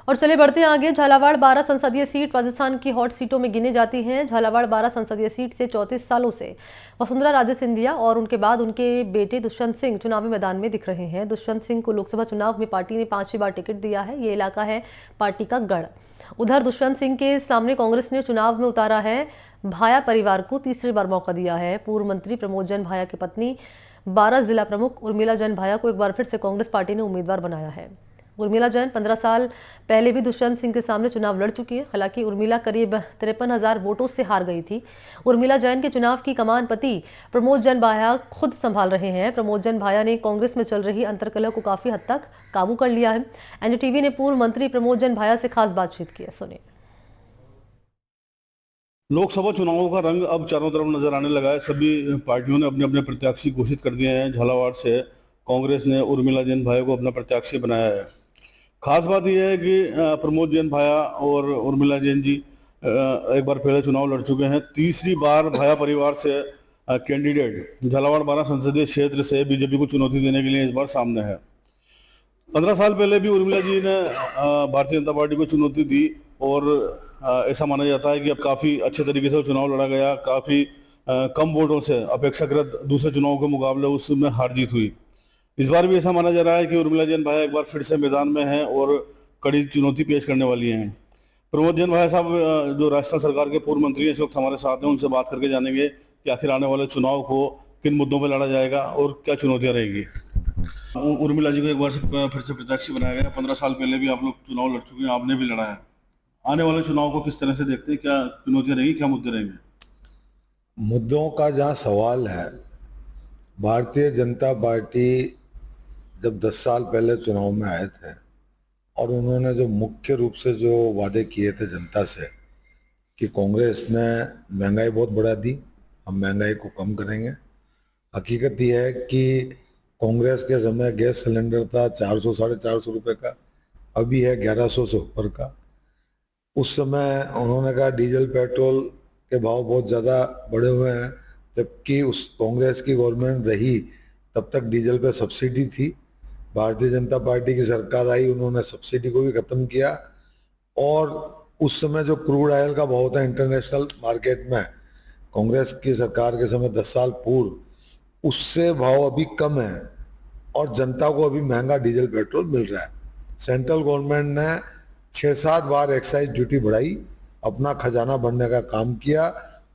और चले बढ़ते हैं आगे। झालावाड़ 12 संसदीय सीट राजस्थान की हॉट सीटों में गिनी जाती हैं। झालावाड़ 12 संसदीय सीट से 34 सालों से वसुंधरा राजे सिंधिया और उनके बाद उनके बेटे दुष्यंत सिंह चुनावी मैदान में दिख रहे हैं। दुष्यंत सिंह को लोकसभा चुनाव में पार्टी ने 5वीं बार टिकट दिया है। ये इलाका है पार्टी का गढ़। उधर दुष्यंत सिंह के सामने कांग्रेस ने चुनाव में उतारा है भाया परिवार को तीसरी बार मौका दिया है। पूर्व मंत्री प्रमोद जैन भाया की पत्नी 12 जिला प्रमुख उर्मिला जैन भाया को एक बार फिर से कांग्रेस पार्टी ने उम्मीदवार बनाया है। उर्मिला जैन 15 साल पहले भी दुष्यंत सिंह के सामने चुनाव लड़ चुकी है। हालांकि उर्मिला करीब 53,000 वोटों से हार गई थी। उर्मिला जैन के चुनाव की कमान पति प्रमोद जैन भाया खुद संभाल रहे हैं। प्रमोद जैन भाया ने कांग्रेस में चल रही अंतर्कलह को काफी हद तक काबू कर लिया है। एनडीटीवी ने पूर्व मंत्री प्रमोद जैन भाया से खास बातचीत की है, सुनिए। लोकसभा चुनावों का रंग अब चारों तरफ नजर आने लगा है। सभी पार्टियों ने अपने अपने प्रत्याशी घोषित कर दिए हैं। झालावाड़ से कांग्रेस ने उर्मिला जैन भाया को अपना प्रत्याशी बनाया है। खास बात यह है कि प्रमोद जैन भाया और उर्मिला जैन जी एक बार पहले चुनाव लड़ चुके हैं। तीसरी बार भाया परिवार से कैंडिडेट झालावाड़ 12 संसदीय क्षेत्र से बीजेपी को चुनौती देने के लिए इस बार सामने है। 15 साल पहले भी उर्मिला जी ने भारतीय जनता पार्टी को चुनौती दी और ऐसा माना जाता है कि अब काफ़ी अच्छे तरीके से वो चुनाव लड़ा गया। काफ़ी कम वोटों से अपेक्षाकृत दूसरे चुनाव के मुकाबले उसमें हार जीत हुई। इस बार भी ऐसा माना जा रहा है कि उर्मिला जैन भाया एक बार फिर से मैदान में हैं और कड़ी चुनौती पेश करने वाली हैं। प्रमोद जैन भाया साहब जो राजस्थान सरकार के पूर्व मंत्री हैं, इस वक्त हमारे साथ हैं। उनसे बात करके जानेंगे कि आखिर आने वाले चुनाव को किन मुद्दों पर लड़ा जाएगा और क्या चुनौतियाँ रहेगी। उर्मिला जी को एक बार से फिर से प्रत्याशी बनाया गया। 15 साल पहले भी आप लोग चुनाव लड़ चुके हैं, आपने भी लड़ा है। आने वाले चुनाव को किस तरह से देखते हैं? क्या चुनौतियां रहेंगी, क्या मुद्दे रहेंगे? मुद्दों का जहाँ सवाल है, भारतीय जनता पार्टी जब 10 साल पहले चुनाव में आए थे और उन्होंने जो मुख्य रूप से जो वादे किए थे जनता से कि कांग्रेस ने महंगाई बहुत बढ़ा दी, हम महंगाई को कम करेंगे। हकीकत यह है कि कांग्रेस के समय गैस सिलेंडर था 400 साढ़े 400 रुपये का, अभी है 1100 से ऊपर का। उस समय उन्होंने कहा डीजल पेट्रोल के भाव बहुत ज़्यादा बढ़े हुए हैं, जबकि उस कांग्रेस की गवर्नमेंट रही तब तक डीजल पे सब्सिडी थी। भारतीय जनता पार्टी की सरकार आई, उन्होंने सब्सिडी को भी ख़त्म किया और उस समय जो क्रूड ऑयल का भाव था इंटरनेशनल मार्केट में, कांग्रेस की सरकार के समय 10 साल पूर्व उससे भाव अभी कम है और जनता को अभी महंगा डीजल पेट्रोल मिल रहा है। सेंट्रल गवर्नमेंट ने 6-7 बार एक्साइज ड्यूटी बढ़ाई, अपना खजाना भरने का काम किया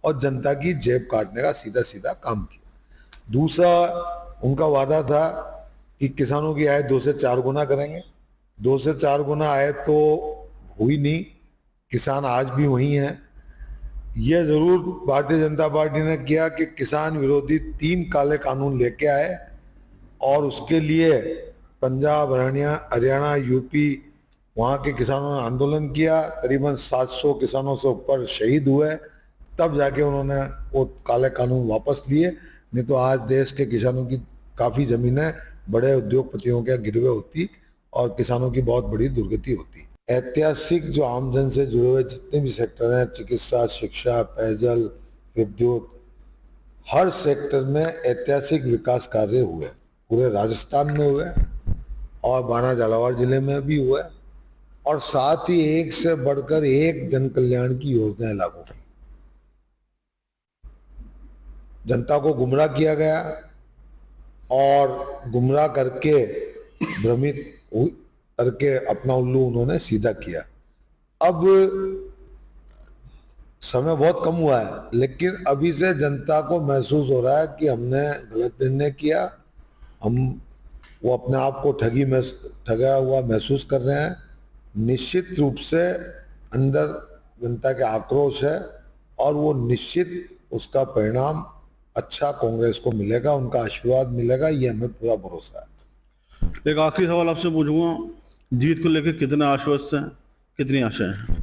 और जनता की जेब काटने का सीधा सीधा काम किया। दूसरा उनका वादा था कि किसानों की आय 2 से 4 गुना करेंगे। 2 से 4 गुना आय तो हुई नहीं, किसान आज भी वही हैं। यह जरूर भारतीय जनता पार्टी ने किया कि किसान विरोधी 3 काले कानून लेके आए और उसके लिए पंजाब, हरियाणा, यूपी वहाँ के किसानों ने आंदोलन किया। करीबन 700 किसानों से ऊपर शहीद हुए, तब जाके उन्होंने वो काले कानून वापस लिए। नहीं तो आज देश के किसानों की काफ़ी ज़मीनें बड़े उद्योगपतियों के गिरवे होती और किसानों की बहुत बड़ी दुर्गति होती। ऐतिहासिक जो आमजन से जुड़े हुए जितने भी सेक्टर हैं, चिकित्सा, शिक्षा, पेयजल, विद्युत, हर सेक्टर में ऐतिहासिक विकास कार्य हुए। पूरे राजस्थान में हुए और बाना झालावाड़ जिले में भी हुए और साथ ही एक से बढ़कर एक जन कल्याण की योजनाएं लागू की। जनता को गुमराह किया गया और गुमराह करके भ्रमित करके अपना उल्लू उन्होंने सीधा किया। अब समय बहुत कम हुआ है, लेकिन अभी से जनता को महसूस हो रहा है कि हमने गलत निर्णय किया। वो अपने आप को ठगा हुआ महसूस कर रहे हैं। निश्चित रूप से अंदर जनता के आक्रोश है और वो निश्चित उसका परिणाम अच्छा कांग्रेस को मिलेगा, उनका आशीर्वाद मिलेगा, ये हमें पूरा भरोसा है। एक आखिरी सवाल आपसे पूछूंगा, जीत को लेकर कितने आश्वस्त हैं, कितनी आशा है?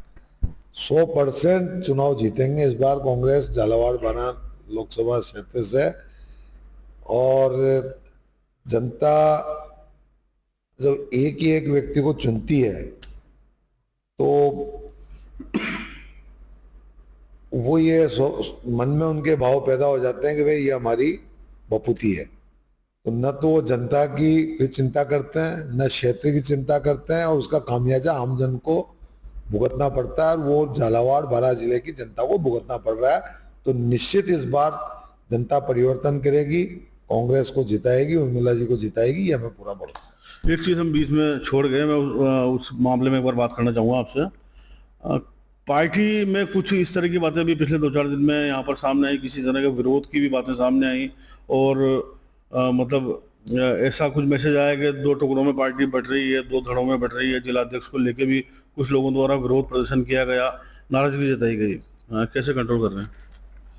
100% चुनाव जीतेंगे इस बार कांग्रेस झालावाड़ बाना लोकसभा क्षेत्र से। और जनता जब एक ही एक व्यक्ति को चुनती है तो वो ये मन में उनके भाव पैदा हो जाते हैं कि भाई ये हमारी बपूती है। तो न तो वो जनता की फिर चिंता करते हैं, न क्षेत्र की चिंता करते हैं, और उसका खामियाजा आम जन को भुगतना पड़ता है, और वो झालावाड़ बारां जिले की जनता को भुगतना पड़ रहा है। तो निश्चित इस बार जनता परिवर्तन करेगी, कांग्रेस को जिताएगी, उर्मिला जी को जिताएगी, ये हमें पूरा भरोसा है। एक चीज़ हम बीच में छोड़ गए, मैं उस मामले में एक बार बात करना चाहूँगा आपसे। पार्टी में कुछ इस तरह की बातें भी पिछले 2-4 दिन में यहाँ पर सामने आई, किसी तरह के विरोध की भी बातें सामने आई, और मतलब ऐसा कुछ मैसेज आया कि 2 टुकड़ों में पार्टी बट रही है, 2 धड़ों में बट रही है। जिलाध्यक्ष को लेके भी कुछ लोगों द्वारा विरोध प्रदर्शन किया गया, नाराजगी जताई गई। कैसे कंट्रोल कर रहे हैं?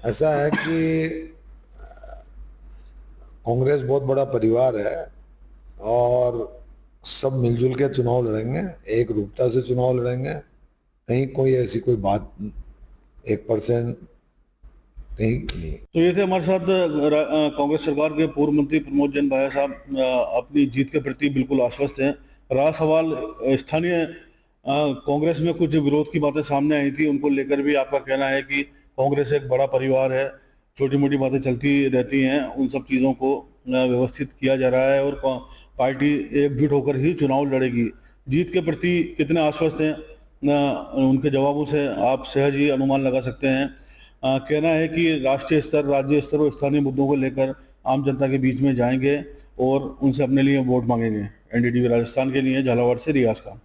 ऐसा है कि कांग्रेस बहुत बड़ा परिवार है, और सब मिलजुल के चुनाव लड़ेंगे, एक रूपता से चुनाव लड़ेंगे। कहीं कोई ऐसी कोई बात 1% कहीं नहीं। तो ये थे हमारे साथ कांग्रेस सरकार के पूर्व मंत्री प्रमोद जैन भाया साहब। अपनी जीत के प्रति बिल्कुल आश्वस्त हैं। रहा सवाल स्थानीय कांग्रेस में कुछ विरोध की बातें सामने आई थी, उनको लेकर भी आपका कहना है कि कांग्रेस एक बड़ा परिवार है, छोटी मोटी बातें चलती रहती हैं, उन सब चीज़ों को व्यवस्थित किया जा रहा है, और पार्टी एकजुट होकर ही चुनाव लड़ेगी। जीत के प्रति कितने आश्वस्त हैं, उनके जवाबों से आप सहज ही अनुमान लगा सकते हैं। कहना है कि राष्ट्रीय स्तर, राज्य स्तर और स्थानीय मुद्दों को लेकर आम जनता के बीच में जाएंगे और उनसे अपने लिए वोट मांगेंगे। एनडीटीवी राजस्थान के लिए झालावाड़ से रियाज खान।